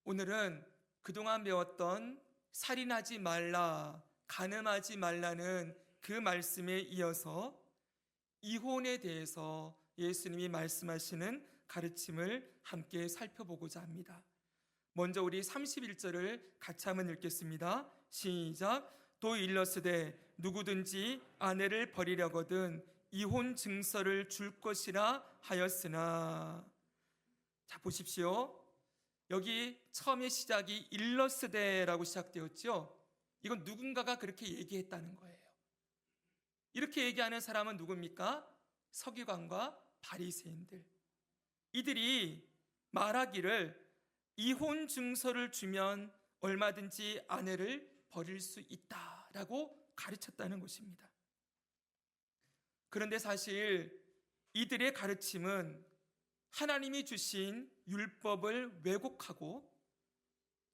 오늘은 그동안 배웠던 살인하지 말라, 간음하지 말라는 그 말씀에 이어서 이혼에 대해서 예수님이 말씀하시는 가르침을 함께 살펴보고자 합니다. 먼저 우리 31절을 같이 한번 읽겠습니다. 시작. 또 일러스되 누구든지 아내를 버리려거든 이혼 증서를 줄 것이라 하였으나. 자, 보십시오. 여기 처음에 시작이 일러스되라고 시작되었죠. 이건 누군가가 그렇게 얘기했다는 거예요. 이렇게 얘기하는 사람은 누굽니까? 서기관과 바리새인들. 이들이 말하기를 이혼 증서를 주면 얼마든지 아내를 버릴 수 있다라고 가르쳤다는 것입니다. 그런데 사실 이들의 가르침은 하나님이 주신 율법을 왜곡하고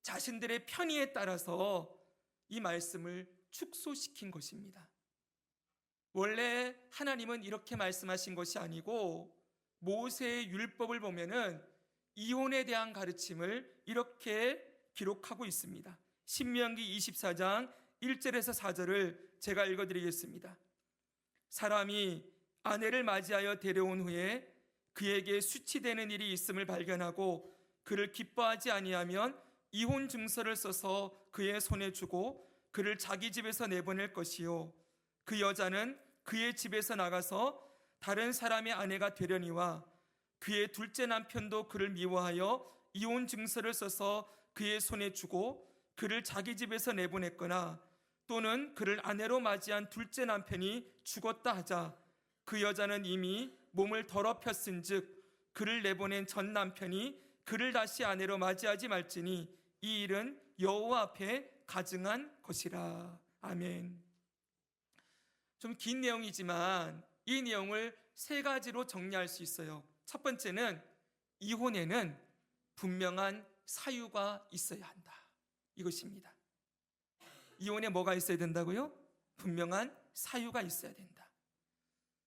자신들의 편의에 따라서 이 말씀을 축소시킨 것입니다. 원래 하나님은 이렇게 말씀하신 것이 아니고 모세의 율법을 보면은 이혼에 대한 가르침을 이렇게 기록하고 있습니다. 신명기 24장 1절에서 4절을 제가 읽어드리겠습니다. 사람이 아내를 맞이하여 데려온 후에 그에게 수치되는 일이 있음을 발견하고 그를 기뻐하지 아니하면 이혼 증서를 써서 그의 손에 주고 그를 자기 집에서 내보낼 것이요 그 여자는 그의 집에서 나가서 다른 사람의 아내가 되려니와 그의 둘째 남편도 그를 미워하여 이혼 증서를 써서 그의 손에 주고 그를 자기 집에서 내보냈거나 또는 그를 아내로 맞이한 둘째 남편이 죽었다 하자 그 여자는 이미 몸을 더럽혔은즉 그를 내보낸 전 남편이 그를 다시 아내로 맞이하지 말지니 이 일은 여호와 앞에 가증한 것이라. 아멘. 좀 긴 내용이지만 이 내용을 세 가지로 정리할 수 있어요. 첫 번째는 이혼에는 분명한 사유가 있어야 한다. 이것입니다. 이혼에 뭐가 있어야 된다고요? 분명한 사유가 있어야 된다.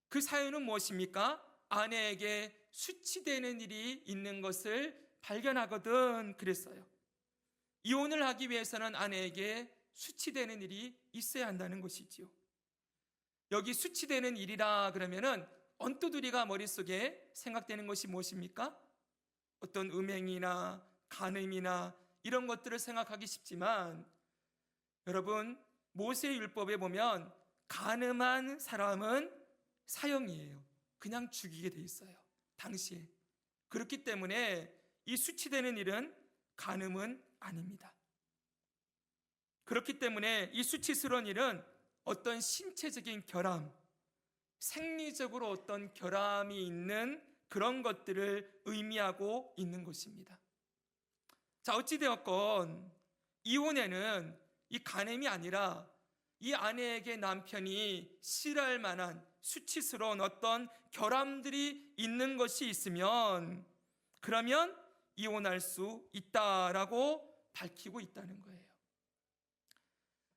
그 사유는 무엇입니까? 아내에게 수치되는 일이 있는 것을 발견하거든 그랬어요. 이혼을 하기 위해서는 아내에게 수치되는 일이 있어야 한다는 것이지요. 여기 수치되는 일이라 그러면은 언뜻 우리가 머릿속에 생각되는 것이 무엇입니까? 어떤 음행이나 간음이나 이런 것들을 생각하기 쉽지만 여러분 모세의 율법에 보면 간음한 사람은 사형이에요. 그냥 죽이게 돼 있어요. 당시에. 그렇기 때문에 이 수치되는 일은 간음은 아닙니다. 그렇기 때문에 이 수치스러운 일은 어떤 신체적인 결함, 생리적으로 어떤 결함이 있는 그런 것들을 의미하고 있는 것입니다. 자, 어찌되었건 이혼에는 이 간음이 아니라 이 아내에게 남편이 싫어할 만한 수치스러운 어떤 결함들이 있는 것이 있으면 그러면 이혼할 수 있다라고 밝히고 있다는 거예요.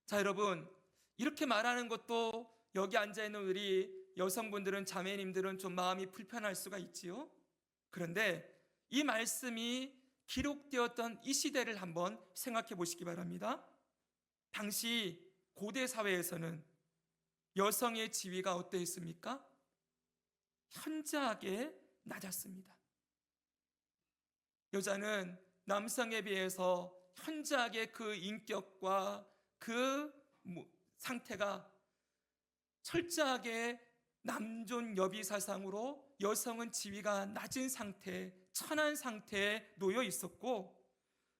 자, 여러분 이렇게 말하는 것도 여기 앉아있는 우리 여성분들은 자매님들은 좀 마음이 불편할 수가 있지요. 그런데 이 말씀이 기록되었던 이 시대를 한번 생각해 보시기 바랍니다. 당시 고대 사회에서는 여성의 지위가 어떠했습니까? 현저하게 낮았습니다. 여자는 남성에 비해서 현저하게 그 인격과 그 상태가 철저하게 남존 여비 사상으로 여성은 지위가 낮은 상태, 천한 상태에 놓여 있었고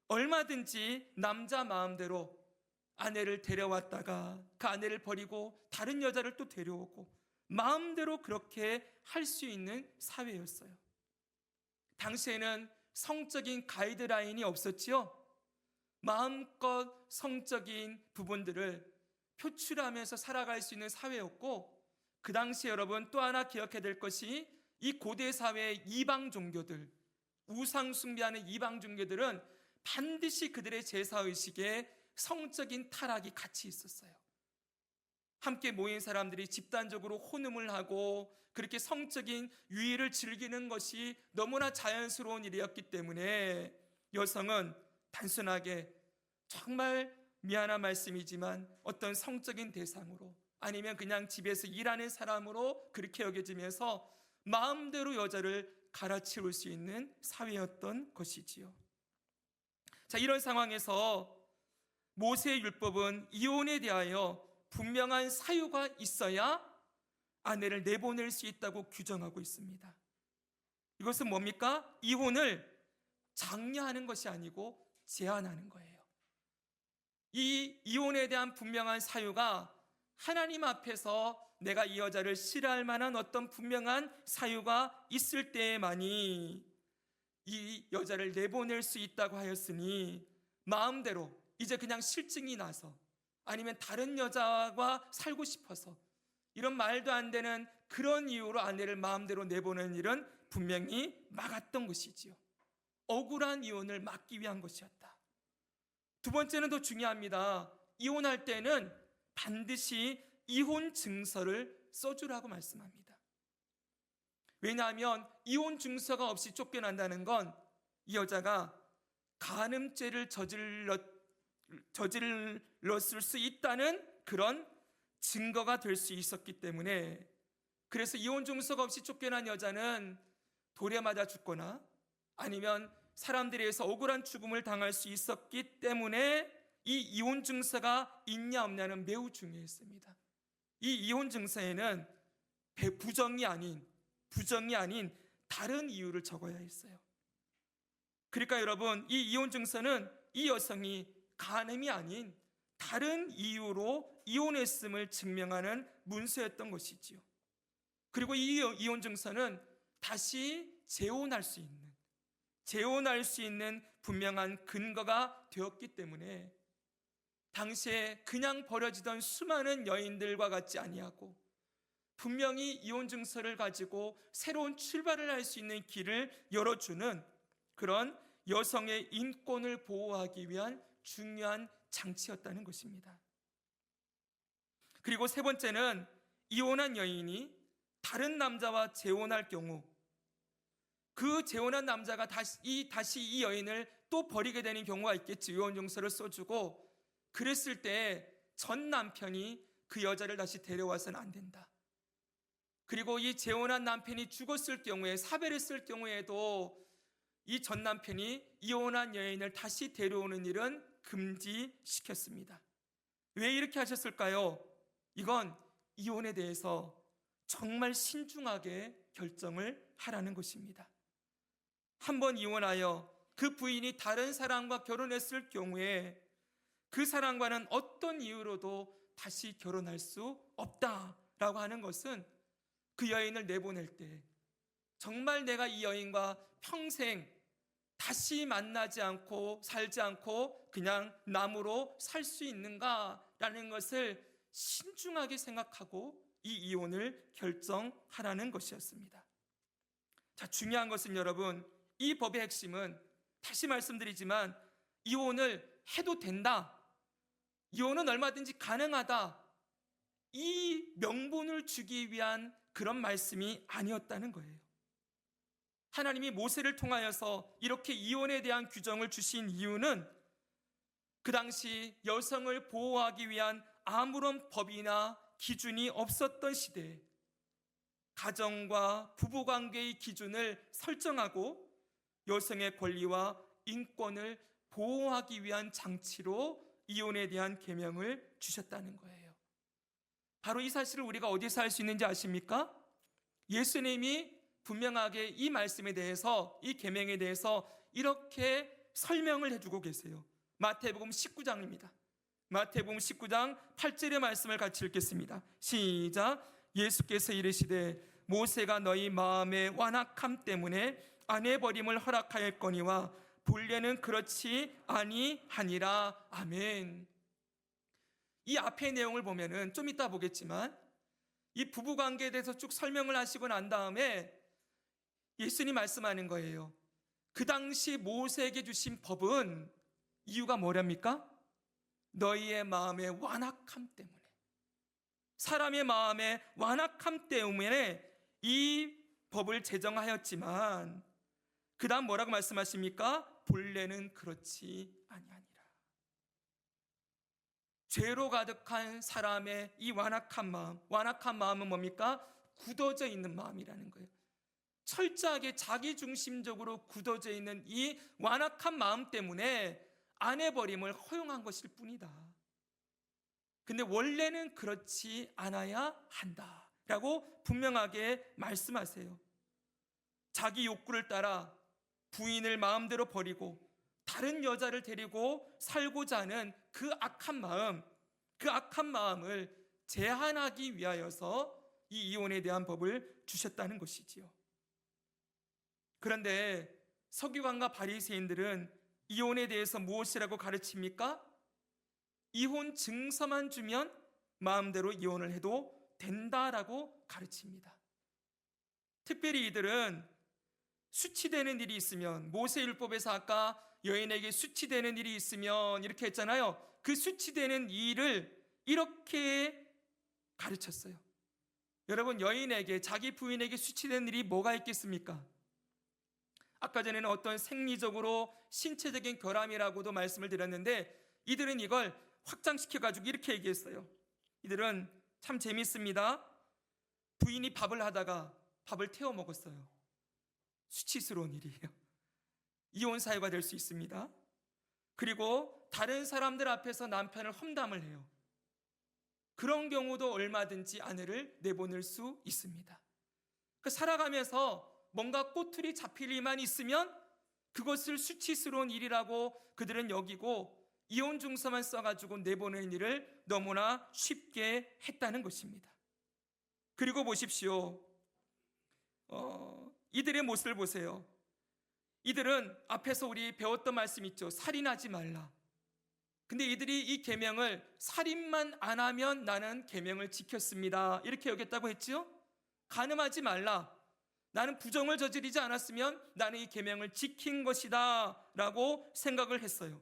얼마든지 남자 마음대로 아내를 데려왔다가 그 아내를 버리고 다른 여자를 또 데려오고 마음대로 그렇게 할 수 있는 사회였어요. 당시에는 성적인 가이드라인이 없었지요. 마음껏 성적인 부분들을 표출하면서 살아갈 수 있는 사회였고 그 당시 여러분 또 하나 기억해야 될 것이 이 고대 사회의 이방 종교들, 우상 숭배하는 이방 종교들은 반드시 그들의 제사의식에 성적인 타락이 같이 있었어요. 함께 모인 사람들이 집단적으로 혼음을 하고 그렇게 성적인 유의를 즐기는 것이 너무나 자연스러운 일이었기 때문에 여성은 단순하게 정말 미안한 말씀이지만 어떤 성적인 대상으로 아니면 그냥 집에서 일하는 사람으로 그렇게 여겨지면서 마음대로 여자를 갈아치울 수 있는 사회였던 것이지요. 자, 이런 상황에서 모세의 율법은 이혼에 대하여 분명한 사유가 있어야 아내를 내보낼 수 있다고 규정하고 있습니다. 이것은 뭡니까? 이혼을 장려하는 것이 아니고 제한하는 거예요. 이 이혼에 대한 분명한 사유가 하나님 앞에서 내가 이 여자를 싫어할 만한 어떤 분명한 사유가 있을 때에만이 이 여자를 내보낼 수 있다고 하였으니, 마음대로 이제 그냥 실증이 나서 아니면 다른 여자와 살고 싶어서 이런 말도 안 되는 그런 이유로 아내를 마음대로 내보내는 일은 분명히 막았던 것이지요. 억울한 이혼을 막기 위한 것이었다. 두 번째는 더 중요합니다. 이혼할 때는 반드시 이혼 증서를 써주라고 말씀합니다. 왜냐하면 이혼 증서가 없이 쫓겨난다는 건 이 여자가 간음죄를 저질렀을 수 있다는 그런 증거가 될 수 있었기 때문에, 그래서 이혼 증서가 없이 쫓겨난 여자는 돌에 맞아 죽거나 아니면 사람들에 의해서 억울한 죽음을 당할 수 있었기 때문에 이 이혼 증서가 있냐 없냐는 매우 중요했습니다. 이 이혼 증서에는 부정이 아닌 다른 이유를 적어야 했어요. 그러니까 여러분, 이 이혼 증서는 이 여성이 간음이 아닌 다른 이유로 이혼했음을 증명하는 문서였던 것이지요. 그리고 이 이혼 증서는 다시 재혼할 수 있는 분명한 근거가 되었기 때문에 당시에 그냥 버려지던 수많은 여인들과 같지 아니하고 분명히 이혼 증서를 가지고 새로운 출발을 할 수 있는 길을 열어주는 그런 여성의 인권을 보호하기 위한 중요한 장치였다는 것입니다. 그리고 세 번째는 이혼한 여인이 다른 남자와 재혼할 경우 그 재혼한 남자가 다시 이 여인을 또 버리게 되는 경우가 있겠지. 이혼 증서를 써주고 그랬을 때 전 남편이 그 여자를 다시 데려와서는 안 된다. 그리고 이 재혼한 남편이 죽었을 경우에, 사별했을 경우에도 이 전 남편이 이혼한 여인을 다시 데려오는 일은 금지시켰습니다. 왜 이렇게 하셨을까요? 이건 이혼에 대해서 정말 신중하게 결정을 하라는 것입니다. 한번 이혼하여 그 부인이 다른 사람과 결혼했을 경우에 그 사람과는 어떤 이유로도 다시 결혼할 수 없다라고 하는 것은 그 여인을 내보낼 때 정말 내가 이 여인과 평생 다시 만나지 않고 살지 않고 그냥 남으로 살 수 있는가라는 것을 신중하게 생각하고 이 이혼을 결정하라는 것이었습니다. 자, 중요한 것은 여러분, 이 법의 핵심은 다시 말씀드리지만 이혼을 해도 된다, 이혼은 얼마든지 가능하다, 이 명분을 주기 위한 그런 말씀이 아니었다는 거예요. 하나님이 모세를 통하여서 이렇게 이혼에 대한 규정을 주신 이유는 그 당시 여성을 보호하기 위한 아무런 법이나 기준이 없었던 시대에 가정과 부부관계의 기준을 설정하고 여성의 권리와 인권을 보호하기 위한 장치로 이혼에 대한 계명을 주셨다는 거예요. 바로 이 사실을 우리가 어디서 알 수 있는지 아십니까? 예수님이 분명하게 이 말씀에 대해서, 이 계명에 대해서 이렇게 설명을 해주고 계세요. 마태복음 19장입니다. 마태복음 19장 8절의 말씀을 같이 읽겠습니다. 시작. 예수께서 이르시되 모세가 너희 마음의 완악함 때문에 아내 버림을 허락하였거니와 본래는 그렇지 아니하니라. 아멘. 이 앞의 내용을 보면은 좀 이따 보겠지만 이 부부관계에 대해서 쭉 설명을 하시고 난 다음에 예수님이 말씀하는 거예요. 그 당시 모세에게 주신 법은 이유가 뭐랍니까? 너희의 마음의 완악함 때문에, 사람의 마음의 완악함 때문에 이 법을 제정하였지만 그 다음 뭐라고 말씀하십니까? 본래는 그렇지 아니하니라. 죄로 가득한 사람의 이 완악한 마음은 뭡니까? 굳어져 있는 마음이라는 거예요. 철저하게 자기중심적으로 굳어져 있는 이 완악한 마음 때문에 아내버림을 허용한 것일 뿐이다. 근데 원래는 그렇지 않아야 한다라고 분명하게 말씀하세요. 자기 욕구를 따라 부인을 마음대로 버리고 다른 여자를 데리고 살고자 하는 그 악한 마음을 제한하기 위하여서 이 이혼에 대한 법을 주셨다는 것이지요. 그런데 서기관과 바리새인들은 이혼에 대해서 무엇이라고 가르칩니까? 이혼 증서만 주면 마음대로 이혼을 해도 된다라고 가르칩니다. 특별히 이들은 수치되는 일이 있으면, 모세율법에서 아까 여인에게 수치되는 일이 있으면 이렇게 했잖아요. 그 수치되는 일을 이렇게 가르쳤어요. 여러분, 여인에게, 자기 부인에게 수치되는 일이 뭐가 있겠습니까? 아까 전에는 어떤 생리적으로 신체적인 결함이라고도 말씀을 드렸는데, 이들은 이걸 확장시켜가지고 이렇게 얘기했어요. 이들은 참 재밌습니다. 부인이 밥을 하다가 밥을 태워 먹었어요. 수치스러운 일이에요. 이혼 사유가 될 수 있습니다. 그리고 다른 사람들 앞에서 남편을 험담을 해요. 그런 경우도 얼마든지 아내를 내보낼 수 있습니다. 살아가면서 뭔가 꼬투리 잡힐 일만 있으면 그것을 수치스러운 일이라고 그들은 여기고 이혼 증서만 써가지고 내보내는 일을 너무나 쉽게 했다는 것입니다. 그리고 보십시오. 이들의 모습을 보세요. 이들은 앞에서 우리 배웠던 말씀 있죠. 살인하지 말라. 근데 이들이 이 계명을 살인만 안 하면 나는 계명을 지켰습니다, 이렇게 여겼다고 했죠. 간음하지 말라. 나는 부정을 저지르지 않았으면 나는 이 계명을 지킨 것이다 라고 생각을 했어요.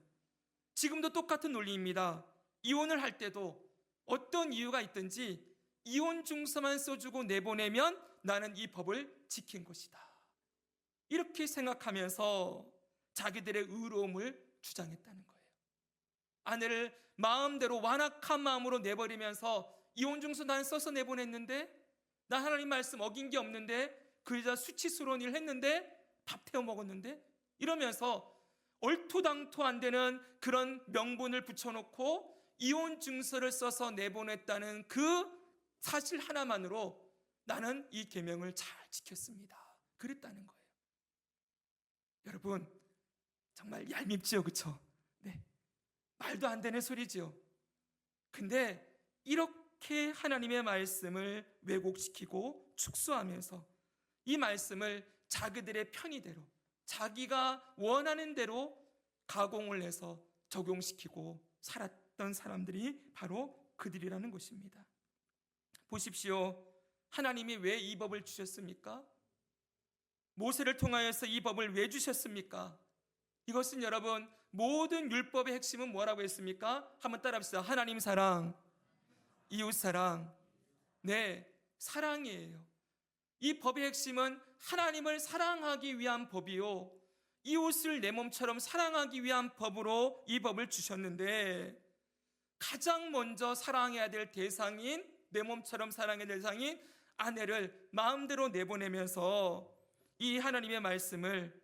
지금도 똑같은 논리입니다. 이혼을 할 때도 어떤 이유가 있든지 이혼 증서만 써주고 내보내면 나는 이 법을 지킨 것이다, 이렇게 생각하면서 자기들의 의로움을 주장했다는 거예요. 아내를 마음대로 완악한 마음으로 내버리면서 이혼 증서 난 써서 내보냈는데, 나 하나님 말씀 어긴 게 없는데, 그러자 수치스러운 일을 했는데, 밥 태워 먹었는데, 이러면서 얼토당토 안 되는 그런 명분을 붙여놓고 이혼 증서를 써서 내보냈다는 그 사실 하나만으로 나는 이 계명을 잘 지켰습니다, 그랬다는 거예요. 여러분, 정말 얄밉지요, 그렇죠? 네, 말도 안 되는 소리지요. 근데 이렇게 하나님의 말씀을 왜곡시키고 축소하면서 이 말씀을 자기들의 편의대로, 자기가 원하는 대로 가공을 해서 적용시키고 살았던 사람들이 바로 그들이라는 것입니다. 보십시오. 하나님이 왜 이 법을 주셨습니까? 모세를 통하여서 이 법을 왜 주셨습니까? 이것은 여러분, 모든 율법의 핵심은 뭐라고 했습니까? 한번 따라합시다. 하나님 사랑, 이웃 사랑. 네, 사랑이에요. 이 법의 핵심은 하나님을 사랑하기 위한 법이요, 이웃을 내 몸처럼 사랑하기 위한 법으로 이 법을 주셨는데, 가장 먼저 사랑해야 될 대상인, 내 몸처럼 사랑해야 될 대상인 아내를 마음대로 내보내면서 이 하나님의 말씀을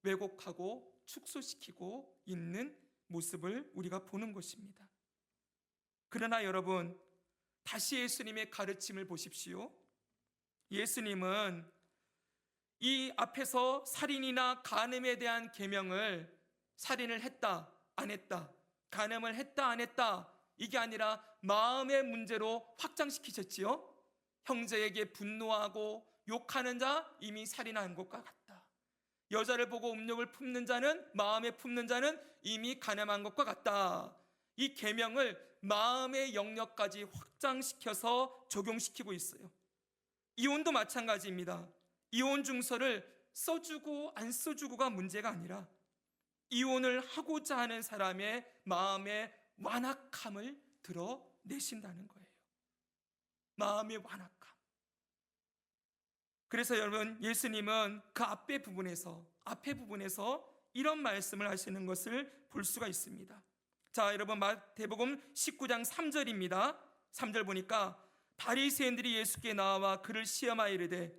왜곡하고 축소시키고 있는 모습을 우리가 보는 것입니다. 그러나 여러분, 다시 예수님의 가르침을 보십시오. 예수님은 이 앞에서 살인이나 간음에 대한 계명을, 살인을 했다 안 했다, 간음을 했다 안 했다, 이게 아니라 마음의 문제로 확장시키셨지요. 형제에게 분노하고 욕하는 자 이미 살인한 것과 같다. 여자를 보고 음욕을 품는 자는, 마음에 품는 자는 이미 간음한 것과 같다. 이 계명을 마음의 영역까지 확장시켜서 적용시키고 있어요. 이혼도 마찬가지입니다. 이혼 증서를 써주고 안 써주고가 문제가 아니라 이혼을 하고자 하는 사람의 마음의 완악함을 드러내신다는 거예요. 마음의 완악함. 그래서 여러분, 예수님은 그 앞에 부분에서 이런 말씀을 하시는 것을 볼 수가 있습니다. 자, 여러분, 마태복음 19장 3절입니다. 3절 보니까 바리새인들이 예수께 나와 그를 시험하여 이르되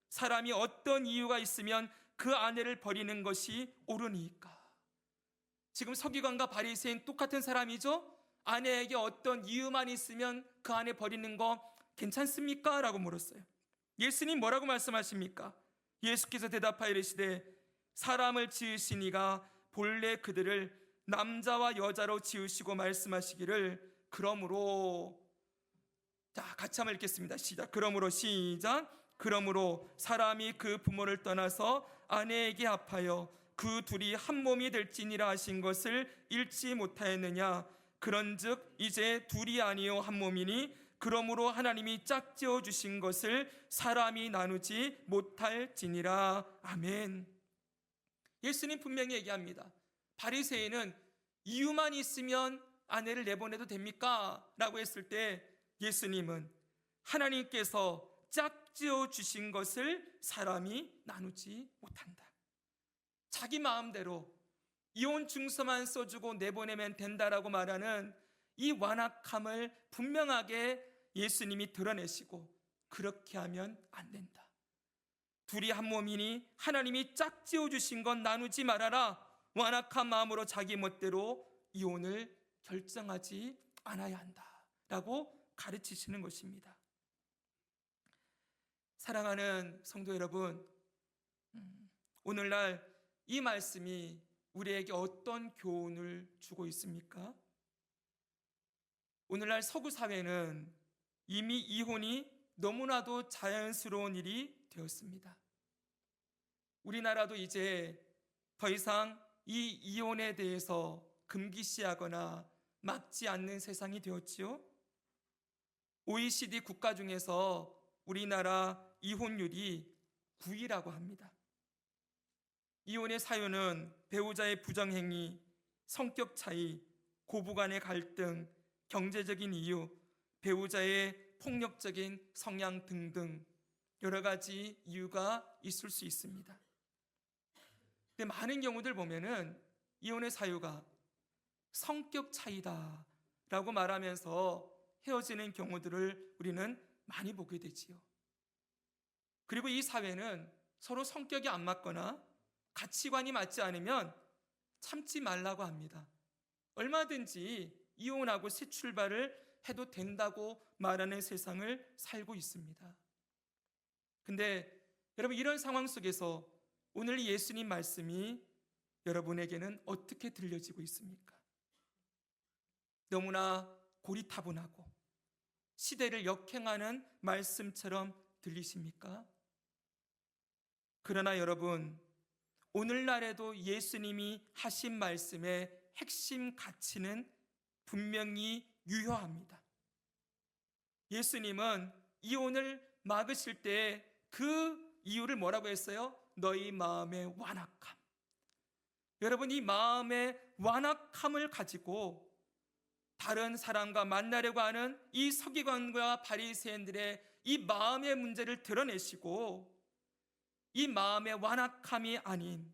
사람이 어떤 이유가 있으면 그 아내를 버리는 것이 옳으니까. 지금 서기관과 바리새인 똑같은 사람이죠. 아내에게 어떤 이유만 있으면 그 아내 버리는 거 괜찮습니까? 라고 물었어요. 예수님 뭐라고 말씀하십니까? 예수께서 대답하여 이르시되 사람을 지으신 이가 본래 그들을 남자와 여자로 지으시고 말씀하시기를 그러므로, 자, 같이 한번 읽겠습니다. 시작. 그러므로 사람이 그 부모를 떠나서 아내에게 합하여 그 둘이 한 몸이 될지니라 하신 것을 읽지 못하였느냐? 그런즉 이제 둘이 아니요 한 몸이니 그러므로 하나님이 짝지어 주신 것을 사람이 나누지 못할지니라. 아멘. 예수님 분명히 얘기합니다. 바리새인은 이유만 있으면 아내를 내보내도 됩니까? 라고 했을 때 예수님은 하나님께서 짝지어 주신 것을 사람이 나누지 못한다. 자기 마음대로 이혼 증서만 써주고 내보내면 된다라고 말하는 이 완악함을 분명하게 예수님이 드러내시고 그렇게 하면 안 된다. 둘이 한 몸이니 하나님이 짝지어 주신 건 나누지 말아라. 완악한 마음으로 자기 멋대로 이혼을 결정하지 않아야 한다라고 가르치시는 것입니다. 사랑하는 성도 여러분, 오늘날 이 말씀이 우리에게 어떤 교훈을 주고 있습니까? 오늘날 서구 사회는 이미 이혼이 너무나도 자연스러운 일이 되었습니다. 우리나라도 이제 더 이상 이 이혼에 대해서 금기시하거나 막지 않는 세상이 되었지요. OECD 국가 중에서 우리나라 이혼율이 9위라고 합니다. 이혼의 사유는 배우자의 부정행위, 성격 차이, 고부간의 갈등, 경제적인 이유, 배우자의 폭력적인 성향 등등 여러 가지 이유가 있을 수 있습니다. 근데 많은 경우들 보면은 이혼의 사유가 성격 차이다라고 말하면서 헤어지는 경우들을 우리는 많이 보게 되지요. 그리고 이 사회는 서로 성격이 안 맞거나 가치관이 맞지 않으면 참지 말라고 합니다. 얼마든지 이혼하고 새 출발을 해도 된다고 말하는 세상을 살고 있습니다. 근데 여러분, 이런 상황 속에서 오늘 예수님 말씀이 여러분에게는 어떻게 들려지고 있습니까? 너무나 고리타분하고 시대를 역행하는 말씀처럼 들리십니까? 그러나 여러분, 오늘날에도 예수님이 하신 말씀의 핵심 가치는 분명히 유효합니다. 예수님은 이혼을 막으실 때 그 이유를 뭐라고 했어요? 너희 마음의 완악함. 여러분, 이 마음의 완악함을 가지고 다른 사람과 만나려고 하는 이 서기관과 바리새인들의 이 마음의 문제를 드러내시고 이 마음의 완악함이 아닌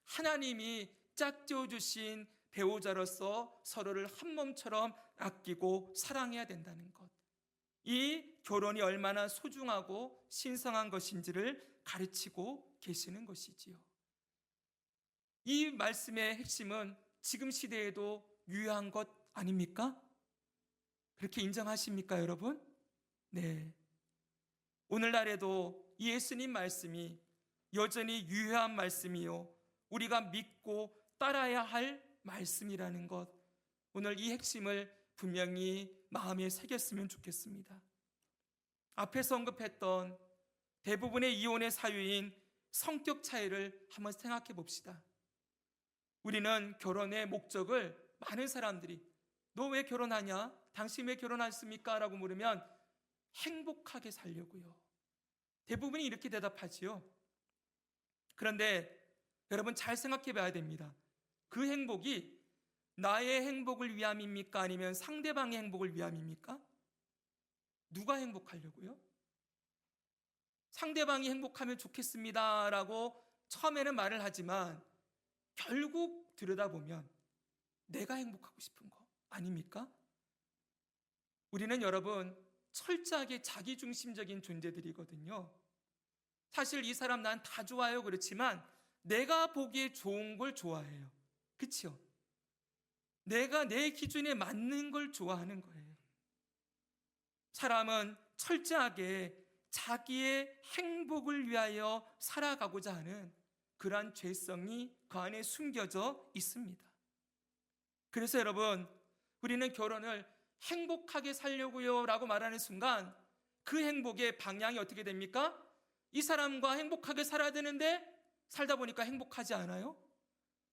하나님이 짝지어 주신 배우자로서 서로를 한 몸처럼 아끼고 사랑해야 된다는 것, 이 결혼이 얼마나 소중하고 신성한 것인지를 가르치고 계시는 것이지요. 이 말씀의 핵심은 지금 시대에도 유효한 것 아닙니까? 그렇게 인정하십니까, 여러분? 네. 오늘날에도 예수님 말씀이 여전히 유효한 말씀이요, 우리가 믿고 따라야 할 말씀이라는 것, 오늘 이 핵심을 분명히 마음에 새겼으면 좋겠습니다. 앞에서 언급했던 대부분의 이혼의 사유인 성격 차이를 한번 생각해 봅시다. 우리는 결혼의 목적을 많은 사람들이 너 왜 결혼하냐? 당신 왜 결혼했습니까? 라고 물으면 행복하게 살려고요. 대부분이 이렇게 대답하지요. 그런데 여러분, 잘 생각해 봐야 됩니다. 그 행복이 나의 행복을 위함입니까? 아니면 상대방의 행복을 위함입니까? 누가 행복하려고요? 상대방이 행복하면 좋겠습니다 라고 처음에는 말을 하지만 결국 들여다보면 내가 행복하고 싶은 거 아닙니까? 우리는 여러분 철저하게 자기중심적인 존재들이거든요. 사실 이 사람 난 다 좋아요 그렇지만 내가 보기에 좋은 걸 좋아해요. 그렇죠? 내가 내 기준에 맞는 걸 좋아하는 거예요. 사람은 철저하게 자기의 행복을 위하여 살아가고자 하는 그러한 죄성이 그 안에 숨겨져 있습니다. 그래서 여러분, 우리는 결혼을 행복하게 살려고요 라고 말하는 순간 그 행복의 방향이 어떻게 됩니까? 이 사람과 행복하게 살아야 되는데 살다 보니까 행복하지 않아요?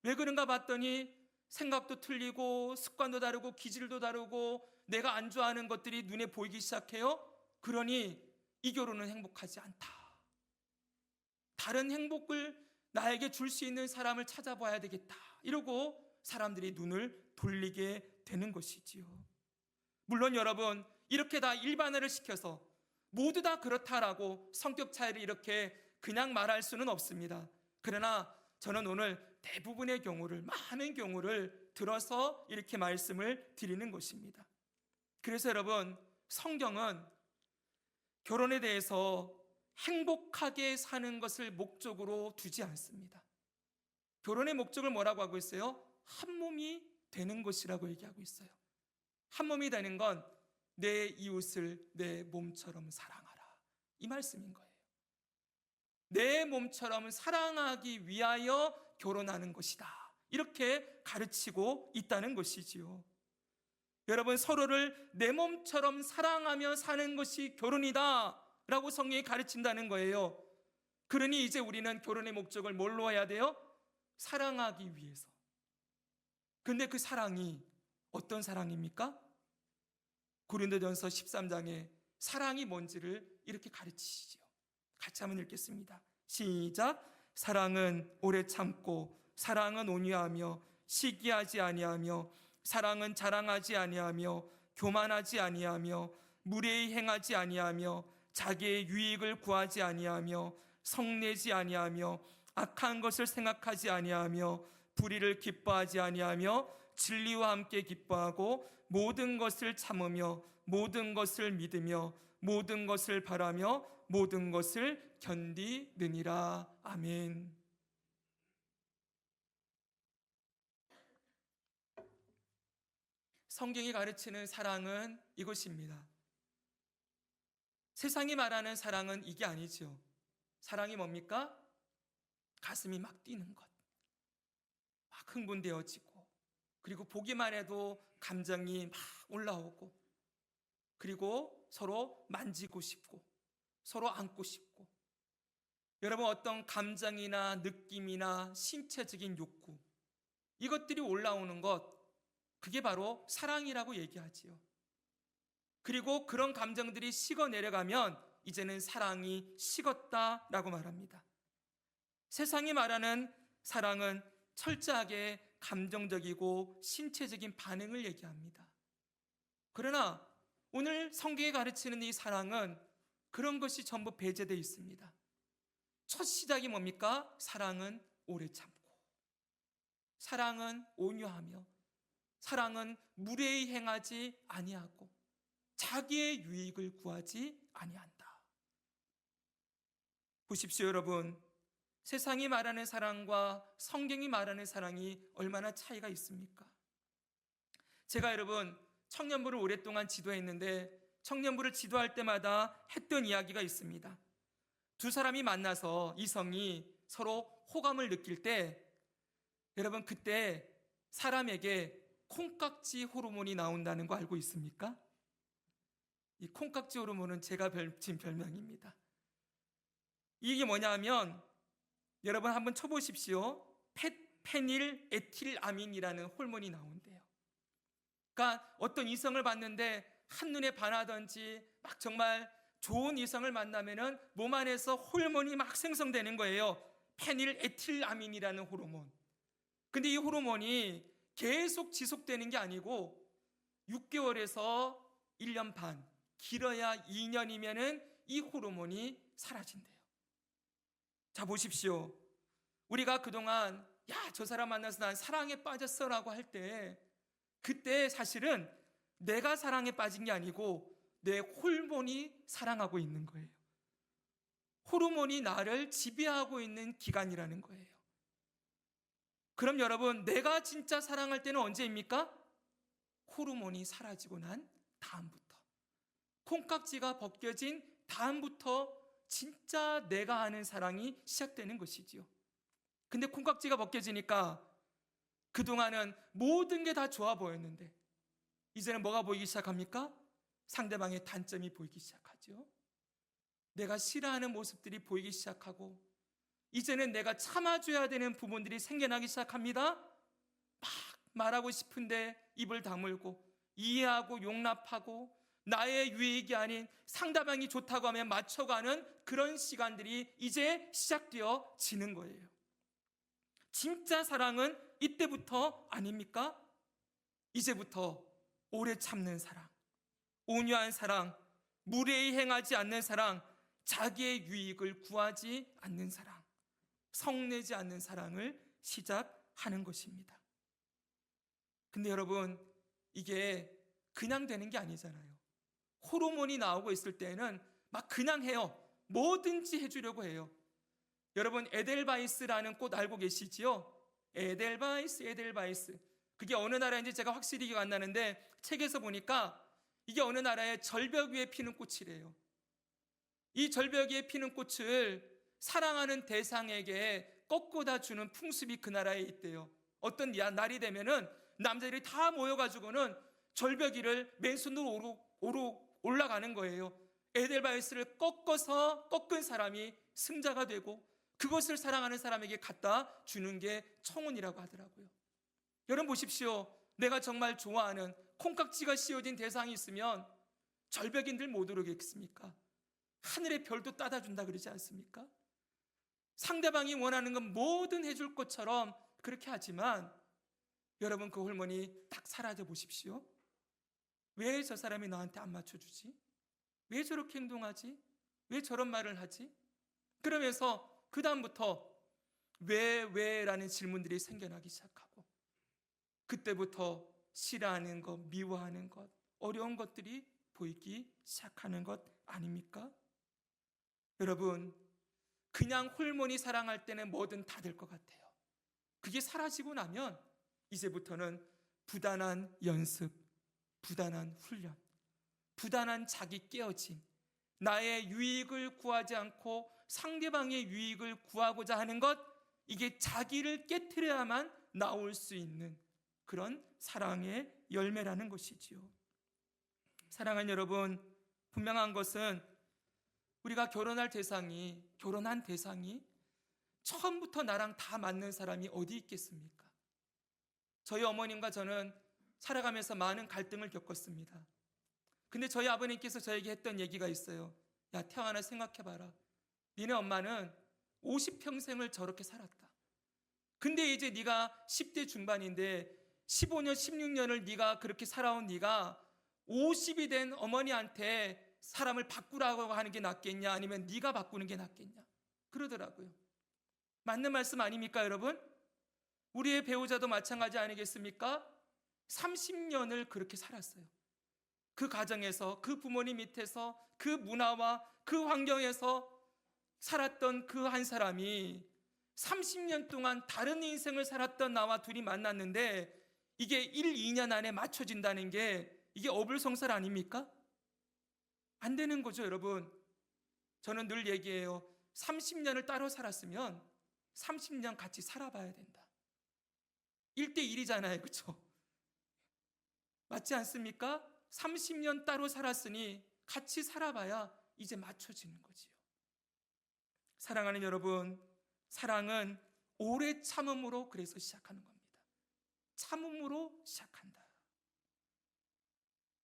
왜 그런가 봤더니 생각도 틀리고 습관도 다르고 기질도 다르고 내가 안 좋아하는 것들이 눈에 보이기 시작해요. 그러니 이 결혼은 행복하지 않다. 다른 행복을 나에게 줄 수 있는 사람을 찾아봐야 되겠다. 이러고 사람들이 눈을 돌리게 되는 것이지요. 물론 여러분, 이렇게 다 일반화를 시켜서 모두 다 그렇다라고 성격 차이를 이렇게 그냥 말할 수는 없습니다. 그러나 저는 오늘 대부분의 경우를, 많은 경우를 들어서 이렇게 말씀을 드리는 것입니다. 그래서 여러분, 성경은 결혼에 대해서 행복하게 사는 것을 목적으로 두지 않습니다. 결혼의 목적을 뭐라고 하고 있어요? 한 몸이 되는 것이라고 얘기하고 있어요. 한 몸이 되는 건 내 이웃을 내 몸처럼 사랑하라, 이 말씀인 거예요. 내 몸처럼 사랑하기 위하여 결혼하는 것이다, 이렇게 가르치고 있다는 것이지요. 여러분, 서로를 내 몸처럼 사랑하며 사는 것이 결혼이다 라고 성경이 가르친다는 거예요. 그러니 이제 우리는 결혼의 목적을 뭘로 해야 돼요? 사랑하기 위해서. 근데 그 사랑이 어떤 사랑입니까? 고린도전서 13장에 사랑이 뭔지를 이렇게 가르치시죠. 같이 한번 읽겠습니다. 시작. 사랑은 오래 참고, 사랑은 온유하며, 시기하지 아니하며, 사랑은 자랑하지 아니하며, 교만하지 아니하며, 무례히 행하지 아니하며, 자기의 유익을 구하지 아니하며, 성내지 아니하며, 악한 것을 생각하지 아니하며, 불의를 기뻐하지 아니하며, 진리와 함께 기뻐하고, 모든 것을 참으며, 모든 것을 믿으며, 모든 것을 바라며, 모든 것을 견디느니라. 아멘. 성경이 가르치는 사랑은 이것입니다. 세상이 말하는 사랑은 이게 아니죠. 사랑이 뭡니까? 가슴이 막 뛰는 것, 막 흥분되어지고, 그리고 보기만 해도 감정이 막 올라오고, 그리고 서로 만지고 싶고, 서로 안고 싶고, 여러분 어떤 감정이나 느낌이나 신체적인 욕구, 이것들이 올라오는 것, 그게 바로 사랑이라고 얘기하지요. 그리고 그런 감정들이 식어 내려가면 이제는 사랑이 식었다라고 말합니다. 세상이 말하는 사랑은 철저하게 감정적이고 신체적인 반응을 얘기합니다. 그러나 오늘 성경이 가르치는 이 사랑은 그런 것이 전부 배제되어 있습니다. 첫 시작이 뭡니까? 사랑은 오래 참고, 사랑은 온유하며, 사랑은 무례히 행하지 아니하고, 자기의 유익을 구하지 아니한다. 보십시오 여러분, 세상이 말하는 사랑과 성경이 말하는 사랑이 얼마나 차이가 있습니까? 제가 여러분 청년부를 오랫동안 지도했는데, 청년부를 지도할 때마다 했던 이야기가 있습니다. 두 사람이 만나서 이성이 서로 호감을 느낄 때, 여러분 그때 사람에게 콩깍지 호르몬이 나온다는 거 알고 있습니까? 이 콩깍지 호르몬은 제가 지은 별명입니다. 이게 뭐냐면, 여러분 한번 쳐보십시오. 페닐 에틸아민이라는 호르몬이 나온대요. 그러니까 어떤 이성을 봤는데 한눈에 반하던지 막 정말 좋은 이성을 만나면은 몸 안에서 호르몬이 막 생성되는 거예요. 페닐 에틸아민이라는 호르몬. 근데 이 호르몬이 계속 지속되는 게 아니고 6개월에서 1년 반, 길어야 2년이면은 이 호르몬이 사라진대요. 자 보십시오. 우리가 그동안 야, 저 사람 만나서 난 사랑에 빠졌어라고 할 때, 그때 사실은 내가 사랑에 빠진 게 아니고 내 호르몬이 사랑하고 있는 거예요. 호르몬이 나를 지배하고 있는 기간이라는 거예요. 그럼 여러분, 내가 진짜 사랑할 때는 언제입니까? 호르몬이 사라지고 난 다음부터, 콩깍지가 벗겨진 다음부터 진짜 내가 하는 사랑이 시작되는 것이지요. 근데 콩깍지가 벗겨지니까 그동안은 모든 게 다 좋아 보였는데 이제는 뭐가 보이기 시작합니까? 상대방의 단점이 보이기 시작하죠. 내가 싫어하는 모습들이 보이기 시작하고, 이제는 내가 참아줘야 되는 부분들이 생겨나기 시작합니다. 막 말하고 싶은데 입을 다물고, 이해하고 용납하고, 나의 유익이 아닌 상대방이 좋다고 하면 맞춰가는 그런 시간들이 이제 시작되어지는 거예요. 진짜 사랑은 이때부터 아닙니까? 이제부터 오래 참는 사랑, 온유한 사랑, 무례히 행하지 않는 사랑, 자기의 유익을 구하지 않는 사랑, 성내지 않는 사랑을 시작하는 것입니다. 근데 여러분, 이게 그냥 되는 게 아니잖아요. 호르몬이 나오고 있을 때는 막 그냥 해요. 뭐든지 해주려고 해요. 여러분, 에델바이스라는 꽃 알고 계시지요? 에델바이스. 그게 어느 나라인지 제가 확실히 기억 안 나는데 책에서 보니까 이게 어느 나라의 절벽 위에 피는 꽃이래요. 이 절벽 위에 피는 꽃을 사랑하는 대상에게 꺾어다 주는 풍습이 그 나라에 있대요. 어떤 날이 되면은 남자들이 다 모여가지고는 절벽 위를 맨손으로 올라가는 거예요. 에델바이스를 꺾은 사람이 승자가 되고 그것을 사랑하는 사람에게 갖다 주는 게 청혼이라고 하더라고요. 여러분 보십시오. 내가 정말 좋아하는 콩깍지가 씌워진 대상이 있으면 절벽인들 못 오르겠습니까? 하늘의 별도 따다 준다 그러지 않습니까? 상대방이 원하는 건 뭐든 해줄 것처럼 그렇게 하지만 여러분, 그 호르몬이 딱 사라져 보십시오. 왜 저 사람이 나한테 안 맞춰주지? 왜 저렇게 행동하지? 왜 저런 말을 하지? 그러면서 그 다음부터 왜라는 질문들이 생겨나기 시작하고, 그때부터 싫어하는 것, 미워하는 것, 어려운 것들이 보이기 시작하는 것 아닙니까? 여러분, 그냥 호르몬이 사랑할 때는 뭐든 다 될 것 같아요. 그게 사라지고 나면 이제부터는 부단한 연습, 부단한 훈련, 부단한 자기 깨어짐, 나의 유익을 구하지 않고 상대방의 유익을 구하고자 하는 것, 이게 자기를 깨트려야만 나올 수 있는 그런 사랑의 열매라는 것이지요. 사랑하는 여러분, 분명한 것은 우리가 결혼한 대상이 처음부터 나랑 다 맞는 사람이 어디 있겠습니까? 저희 어머님과 저는 살아가면서 많은 갈등을 겪었습니다. 근데 저희 아버님께서 저에게 했던 얘기가 있어요. 야, 태환아, 생각해봐라. 니네 엄마는 50평생을 저렇게 살았다. 근데 이제 네가 10대 중반인데 15년, 16년을 네가 그렇게 살아온 네가 50이 된 어머니한테 사람을 바꾸라고 하는 게 낫겠냐, 아니면 네가 바꾸는 게 낫겠냐, 그러더라고요. 맞는 말씀 아닙니까, 여러분? 우리의 배우자도 마찬가지 아니겠습니까? 30년을 그렇게 살았어요. 그 가정에서, 그 부모님 밑에서, 그 문화와 그 환경에서 살았던 그 한 사람이 30년 동안 다른 인생을 살았던 나와 둘이 만났는데 이게 1, 2년 안에 맞춰진다는 게 이게 어불성설 아닙니까? 안 되는 거죠, 여러분. 저는 늘 얘기해요. 30년을 따로 살았으면 30년 같이 살아봐야 된다. 1대1이잖아요, 그렇죠? 맞지 않습니까? 30년 따로 살았으니 같이 살아봐야 이제 맞춰지는 거지요. 사랑하는 여러분, 사랑은 오래 참음으로 그래서 시작하는 겁니다. 참음으로 시작한다.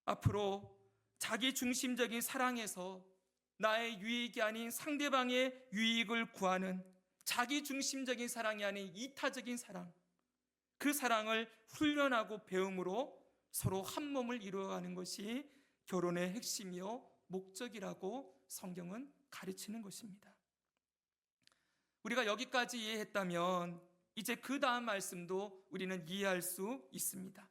앞으로 자기 중심적인 사랑에서 나의 유익이 아닌 상대방의 유익을 구하는 자기 중심적인 사랑이 아닌 이타적인 사랑, 그 사랑을 훈련하고 배움으로 서로 한 몸을 이루어가는 것이 결혼의 핵심이요 목적이라고 성경은 가르치는 것입니다. 우리가 여기까지 이해했다면 이제 그 다음 말씀도 우리는 이해할 수 있습니다.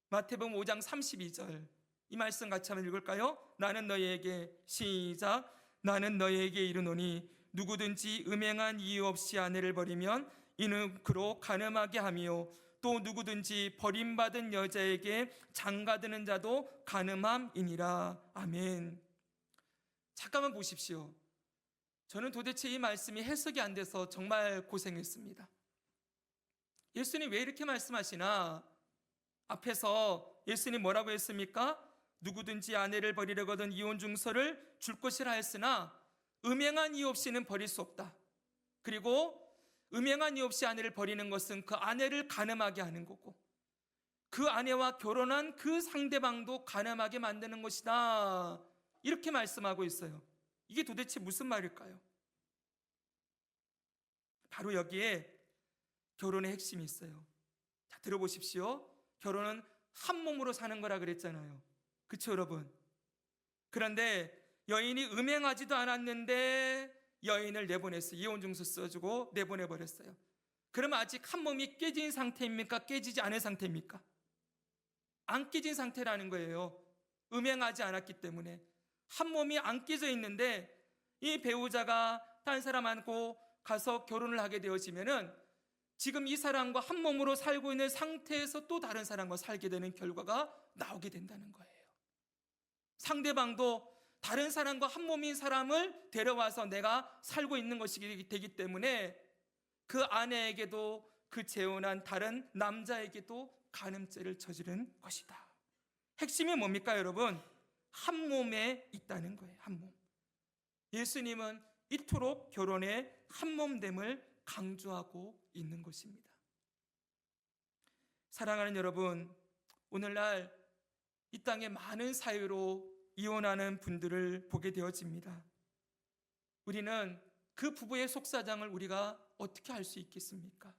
마태복음 5장 32절 이 말씀 같이 한번 읽을까요? 나는 너희에게 시작 나는 너희에게 이르노니 누구든지 음행한 이유 없이 아내를 버리면 이는 그로 간음하게 하며 또 누구든지 버림받은 여자에게 장가드는 자도 간음함이니라. 아멘. 잠깐만 보십시오. 저는 도대체 이 말씀이 해석이 안 돼서 정말 고생했습니다. 예수님 왜 이렇게 말씀하시나? 앞에서 예수님 뭐라고 했습니까? 누구든지 아내를 버리려거든 이혼 증서를 줄 것이라 했으나 음행한 이유 없이는 버릴 수 없다. 그리고 음행한 이유 없이 아내를 버리는 것은 그 아내를 간음하게 하는 거고 그 아내와 결혼한 그 상대방도 간음하게 만드는 것이다. 이렇게 말씀하고 있어요. 이게 도대체 무슨 말일까요? 바로 여기에 결혼의 핵심이 있어요. 자, 들어보십시오. 결혼은 한 몸으로 사는 거라 그랬잖아요. 그렇죠, 여러분? 그런데 여인이 음행하지도 않았는데 여인을 내보냈어요. 이혼증서 써주고 내보내버렸어요. 그럼 아직 한 몸이 깨진 상태입니까? 깨지지 않은 상태입니까? 안 깨진 상태라는 거예요. 음행하지 않았기 때문에. 한 몸이 안 깨져 있는데 이 배우자가 다른 사람하고 가서 결혼을 하게 되어지면은 지금 이 사람과 한 몸으로 살고 있는 상태에서 또 다른 사람과 살게 되는 결과가 나오게 된다는 거예요. 상대방도 다른 사람과 한 몸인 사람을 데려와서 내가 살고 있는 것이 되기 때문에 그 아내에게도 그 재혼한 다른 남자에게도 간음죄를 저지른 것이다. 핵심이 뭡니까, 여러분? 한 몸에 있다는 거예요. 한 몸. 예수님은 이토록 결혼의 한 몸됨을 강조하고 있는 것입니다. 사랑하는 여러분, 오늘날 이 땅에 많은 사유로 이혼하는 분들을 보게 되어집니다. 우리는 그 부부의 속사정을 우리가 어떻게 알 수 있겠습니까?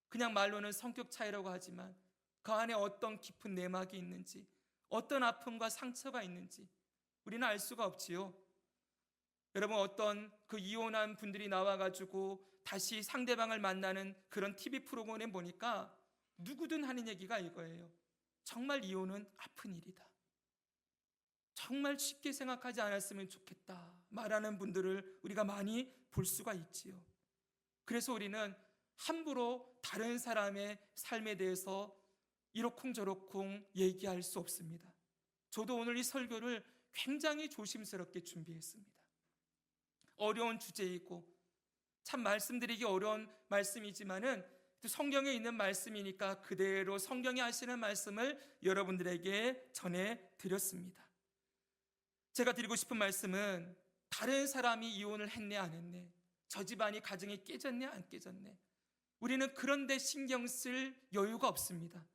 그냥 말로는 성격 차이라고 하지만 그 안에 어떤 깊은 내막이 있는지, 어떤 아픔과 상처가 있는지 우리는 알 수가 없지요. 여러분, 어떤 그 이혼한 분들이 나와가지고 다시 상대방을 만나는 그런 TV 프로그램 보니까 누구든 하는 얘기가 이거예요. 정말 이혼은 아픈 일이다. 정말 쉽게 생각하지 않았으면 좋겠다 말하는 분들을 우리가 많이 볼 수가 있지요. 그래서 우리는 함부로 다른 사람의 삶에 대해서 이러쿵저러쿵 얘기할 수 없습니다. 저도 오늘 이 설교를 굉장히 조심스럽게 준비했습니다. 어려운 주제이고 참 말씀드리기 어려운 말씀이지만은 성경에 있는 말씀이니까 그대로 성경이 하시는 말씀을 여러분들에게 전해드렸습니다. 제가 드리고 싶은 말씀은 다른 사람이 이혼을 했네 안 했네, 저 집안이 가정이 깨졌네 안 깨졌네, 우리는 그런 데 신경 쓸 여유가 없습니다.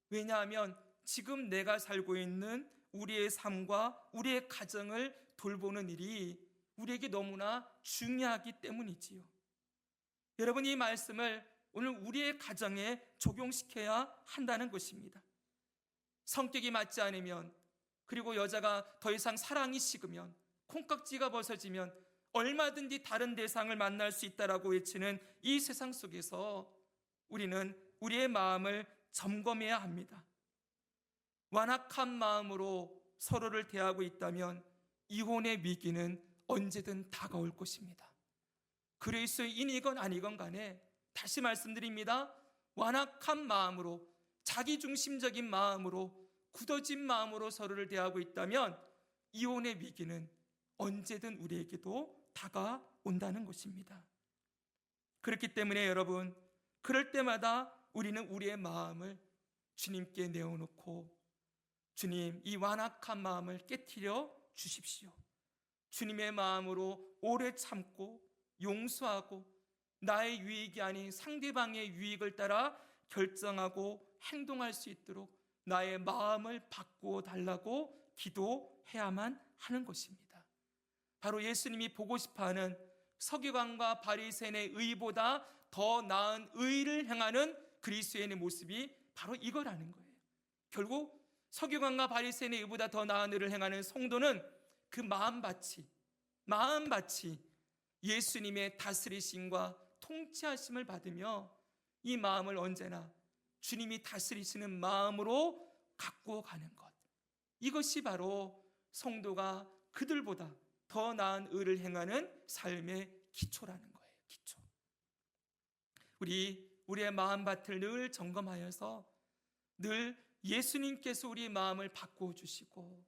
왜냐하면 지금 내가 살고 있는 우리의 삶과 우리의 가정을 돌보는 일이 우리에게 너무나 중요하기 때문이지요. 여러분, 이 말씀을 오늘 우리의 가정에 적용시켜야 한다는 것입니다. 성격이 맞지 않으면, 그리고 여자가 더 이상 사랑이 식으면, 콩깍지가 벗어지면 얼마든지 다른 대상을 만날 수 있다라고 외치는 이 세상 속에서 우리는 우리의 마음을 점검해야 합니다. 완악한 마음으로 서로를 대하고 있다면 이혼의 위기는 언제든 다가올 것입니다. 그리스도인이건 아니건 간에 다시 말씀드립니다. 완악한 마음으로, 자기중심적인 마음으로, 굳어진 마음으로 서로를 대하고 있다면 이혼의 위기는 언제든 우리에게도 다가온다는 것입니다. 그렇기 때문에 여러분, 그럴 때마다 우리는 우리의 마음을 주님께 내어놓고, 주님, 이 완악한 마음을 깨트려 주십시오. 주님의 마음으로 오래 참고 용서하고 나의 유익이 아닌 상대방의 유익을 따라 결정하고 행동할 수 있도록 나의 마음을 바꾸어 달라고 기도해야만 하는 것입니다. 바로 예수님이 보고 싶어하는 서기관과 바리새인의 의보다 더 나은 의를 행하는 그리스도인의 모습이 바로 이거라는 거예요. 결국 서기관과 바리새인의 의보다 더 나은 의를 행하는 성도는 그 마음밭이 예수님의 다스리심과 통치하심을 받으며 이 마음을 언제나 주님이 다스리시는 마음으로 갖고 가는 것, 이것이 바로 성도가 그들보다 더 나은 의를 행하는 삶의 기초라는 거예요. 기초. 우리의 마음밭을 늘 점검하여서 늘 예수님께서 우리의 마음을 바꿔주시고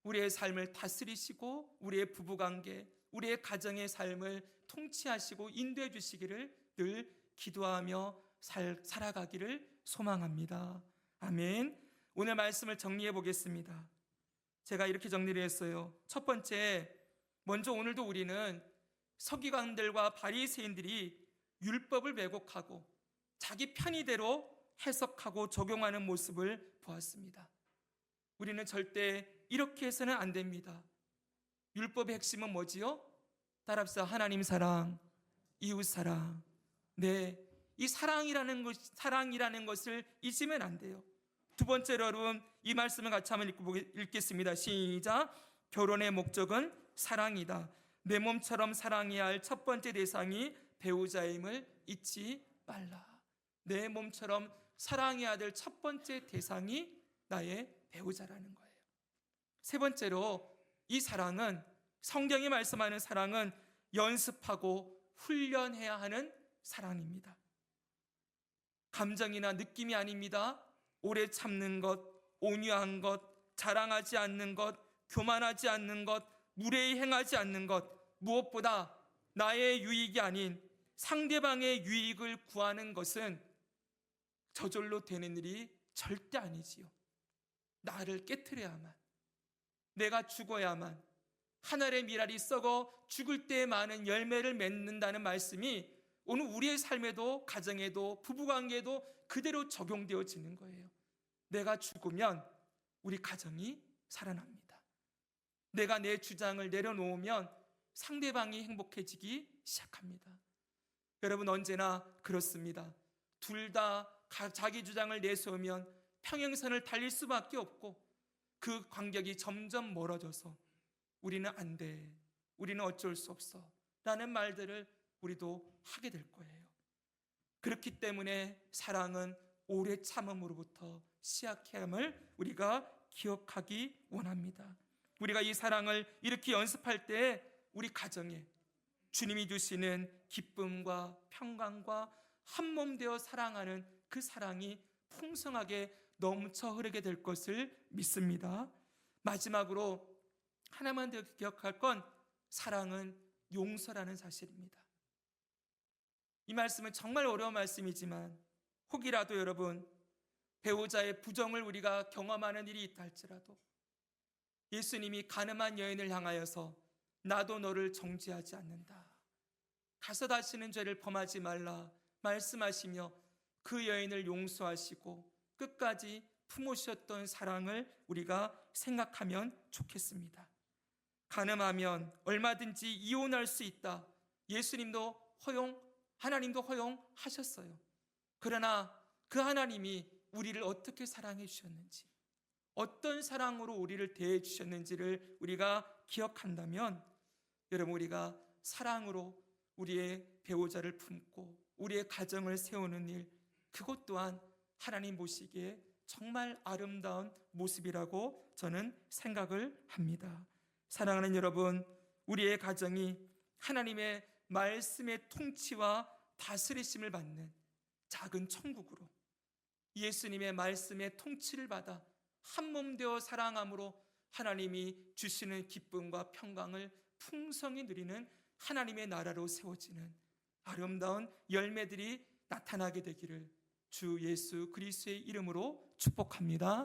우리의 삶을 다스리시고 우리의 부부관계, 우리의 가정의 삶을 통치하시고 인도해 주시기를 늘 기도하며 살아가기를 소망합니다. 아멘. 오늘 말씀을 정리해 보겠습니다. 제가 이렇게 정리를 했어요. 첫 번째, 먼저 오늘도 우리는 서기관들과 바리새인들이 율법을 왜곡하고 자기 편의대로 해석하고 적용하는 모습을 보았습니다. 우리는 절대 이렇게 해서는 안 됩니다. 율법의 핵심은 뭐지요? 따라합시다. 하나님 사랑, 이웃 사랑. 네, 이 사랑이라는 것을 잊으면 안 돼요. 두 번째로 여러분, 이 말씀을 같이 한번 읽겠습니다. 시작. 결혼의 목적은 사랑이다. 내 몸처럼 사랑해야 할 첫 번째 대상이 배우자임을 잊지 말라. 내 몸처럼 사랑해야 될 첫 번째 대상이 나의 배우자라는 거예요. 세 번째로, 이 사랑은, 성경이 말씀하는 사랑은 연습하고 훈련해야 하는 사랑입니다. 감정이나 느낌이 아닙니다. 오래 참는 것, 온유한 것, 자랑하지 않는 것, 교만하지 않는 것, 무례히 행하지 않는 것, 무엇보다 나의 유익이 아닌 상대방의 유익을 구하는 것은 저절로 되는 일이 절대 아니지요. 나를 깨트려야만, 내가 죽어야만 하늘의 밀알이 썩어 죽을 때 많은 열매를 맺는다는 말씀이 오늘 우리의 삶에도, 가정에도, 부부관계에도 그대로 적용되어지는 거예요. 내가 죽으면 우리 가정이 살아납니다. 내가 내 주장을 내려놓으면 상대방이 행복해지기 시작합니다. 여러분, 언제나 그렇습니다. 둘 다 자기 주장을 내세우면 평행선을 달릴 수밖에 없고 그 간격이 점점 멀어져서 우리는 안 돼, 우리는 어쩔 수 없어 라는 말들을 우리도 하게 될 거예요. 그렇기 때문에 사랑은 오래 참음으로부터 시작함을 우리가 기억하기 원합니다. 우리가 이 사랑을 이렇게 연습할 때 우리 가정에 주님이 주시는 기쁨과 평강과 한몸 되어 사랑하는 그 사랑이 풍성하게 넘쳐 흐르게 될 것을 믿습니다. 마지막으로 하나만 더 기억할 건 사랑은 용서라는 사실입니다. 이 말씀은 정말 어려운 말씀이지만 혹이라도 여러분, 배우자의 부정을 우리가 경험하는 일이 있다 할지라도 예수님이 가늠한 여인을 향하여서 나도 너를 정죄하지 않는다, 가서 다시는 죄를 범하지 말라 말씀하시며 그 여인을 용서하시고 끝까지 품으셨던 사랑을 우리가 생각하면 좋겠습니다. 가늠하면 얼마든지 이혼할 수 있다. 하나님도 허용하셨어요. 그러나 그 하나님이 우리를 어떻게 사랑해 주셨는지, 어떤 사랑으로 우리를 대해 주셨는지를 우리가 기억한다면 여러분, 우리가 사랑으로 우리의 배우자를 품고 우리의 가정을 세우는 일, 그것 또한 하나님 보시기에 정말 아름다운 모습이라고 저는 생각을 합니다. 사랑하는 여러분, 우리의 가정이 하나님의 말씀의 통치와 다스리심을 받는 작은 천국으로 예수님의 말씀의 통치를 받아 한몸 되어 사랑함으로 하나님이 주시는 기쁨과 평강을 풍성히 누리는 하나님의 나라로 세워지는 아름다운 열매들이 나타나게 되기를 주 예수 그리스도의 이름으로 축복합니다.